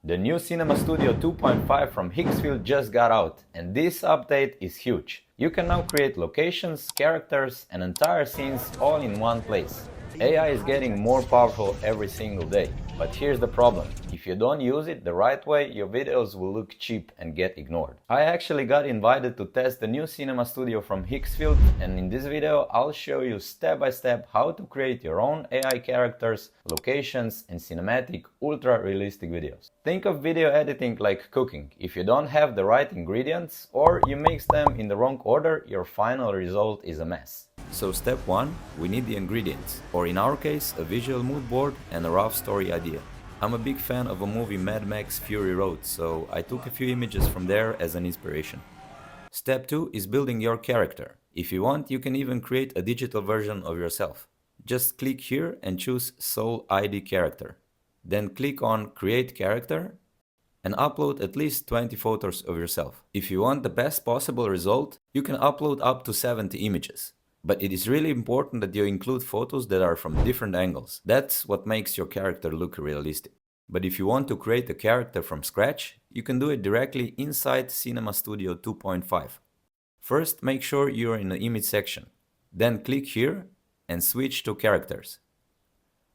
The new Cinema Studio 2.5 from Hicksfield just got out, and this update is huge. You can now create locations, characters, and entire scenes all in one place. AI is getting more powerful every single day, but here's the problem. If you don't use it the right way, your videos will look cheap and get ignored. I actually got invited to test the new Cinema Studio from Hicksfield, and in this video I'll show you step by step how to create your own AI characters, locations, and cinematic, ultra-realistic videos. Think of video editing like cooking. If you don't have the right ingredients or you mix them in the wrong order, your final result is a mess. So step 1, we need the ingredients, or in our case, a visual mood board and a rough story idea. I'm a big fan of a movie Mad Max Fury Road, so I took a few images from there as an inspiration. Step 2 is building your character. If you want, you can even create a digital version of yourself. Just click here and choose Soul ID Character. Then click on Create Character and upload at least 20 photos of yourself. If you want the best possible result, you can upload up to 70 images. But it is really important that you include photos that are from different angles. That's what makes your character look realistic. But if you want to create a character from scratch, you can do it directly inside Cinema Studio 2.5. First, make sure you're in the image section. Then click here and switch to characters.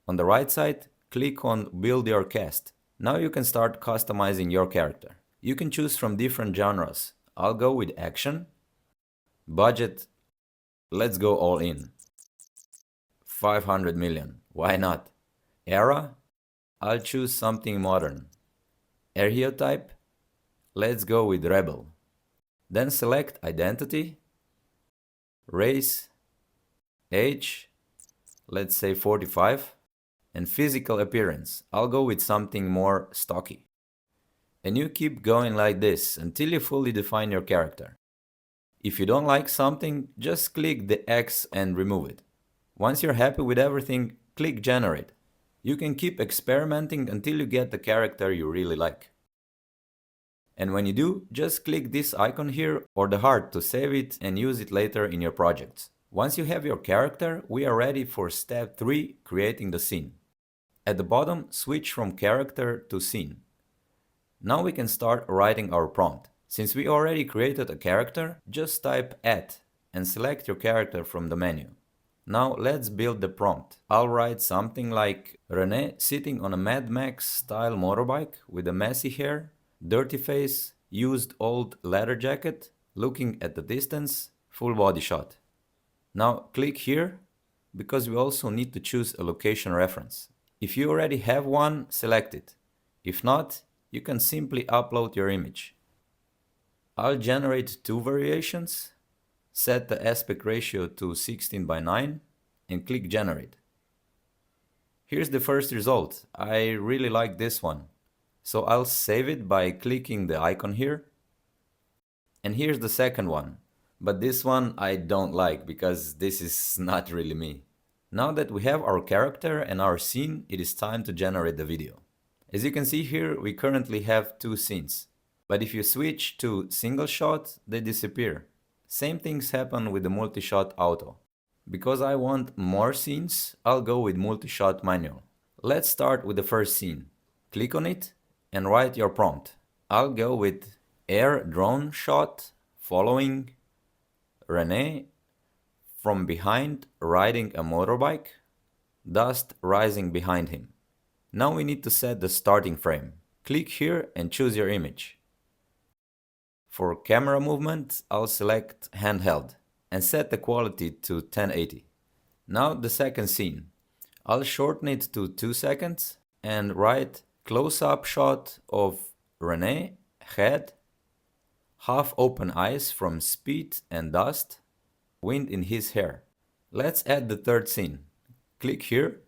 On the right side, click on Build Your Cast. Now you can start customizing your character. You can choose from different genres. I'll go with action. Budget, let's go all in. 500 million, why not? Era, I'll choose something modern. Archetype, let's go with rebel. Then select identity, race, age, let's say 45, and physical appearance. I'll go with something more stocky. And you keep going like this until you fully define your character. If you don't like something, just click the X and remove it. Once you're happy with everything, click Generate. You can keep experimenting until you get the character you really like. And when you do, just click this icon here or the heart to save it and use it later in your projects. Once you have your character, we are ready for step 3, creating the scene. At the bottom, switch from character to scene. Now we can start writing our prompt. Since we already created a character, just type @ and select your character from the menu. Now let's build the prompt. I'll write something like René sitting on a Mad Max style motorbike with a messy hair, dirty face, used old leather jacket, looking at the distance, full body shot. Now click here because we also need to choose a location reference. If you already have one, select it. If not, you can simply upload your image. I'll generate 2 variations, set the aspect ratio to 16:9 and click Generate. Here's the first result. I really like this one. So I'll save it by clicking the icon here. And here's the second one. But this one I don't like because this is not really me. Now that we have our character and our scene, it is time to generate the video. As you can see here, we currently have 2 scenes. But if you switch to single shot, they disappear. Same things happen with the multi-shot auto. Because I want more scenes, I'll go with multi-shot manual. Let's start with the first scene. Click on it and write your prompt. I'll go with air drone shot following René from behind riding a motorbike, dust rising behind him. Now we need to set the starting frame. Click here and choose your image. For camera movement, I'll select handheld and set the quality to 1080. Now the second scene. I'll shorten it to 2 seconds and write close-up shot of René, head, half open eyes from speed and dust, wind in his hair. Let's add the third scene. Click here,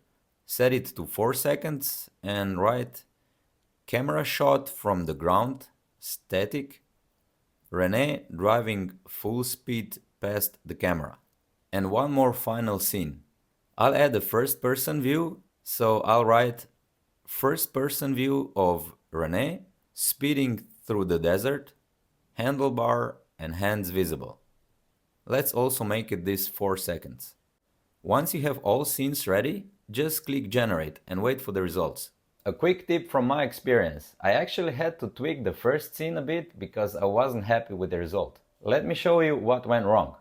set it to 4 seconds and write camera shot from the ground, static, René driving full speed past the camera. And one more final scene. I'll add a first-person view, so I'll write first-person view of René speeding through the desert, handlebar and hands visible. Let's also make it this 4 seconds. Once you have all scenes ready, just click Generate and wait for the results. A quick tip from my experience. I actually had to tweak the first scene a bit because I wasn't happy with the result. Let me show you what went wrong.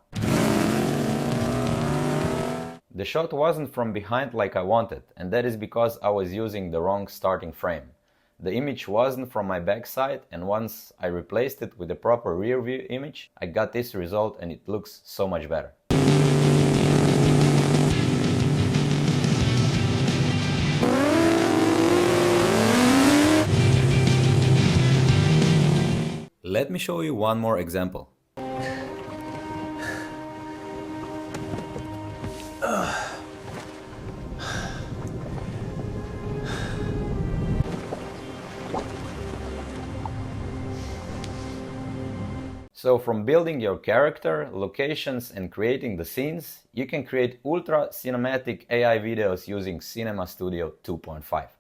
The shot wasn't from behind like I wanted, and that is because I was using the wrong starting frame. The image wasn't from my backside, and once I replaced it with the proper rear view image, I got this result and it looks so much better. Let me show you one more example. So from building your character, locations and creating the scenes, you can create ultra cinematic AI videos using Cinema Studio 2.5.